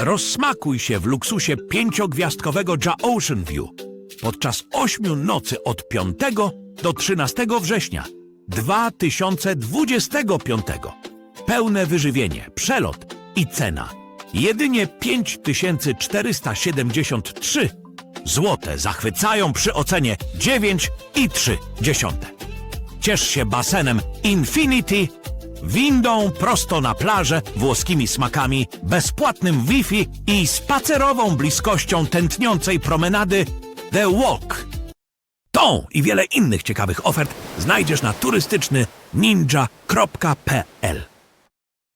Rozsmakuj się w luksusie 5-gwiazdkowego Ja Ocean View podczas 8 nocy od 5 do 13 września 2025. Pełne wyżywienie, przelot i cena jedynie 5473 złote zachwycają przy ocenie 9,3. Ciesz się basenem Infinity, windą prosto na plażę, włoskimi smakami, bezpłatnym Wi-Fi i spacerową bliskością tętniącej promenady The Walk. Tą i wiele innych ciekawych ofert znajdziesz na turystyczny ninja.pl.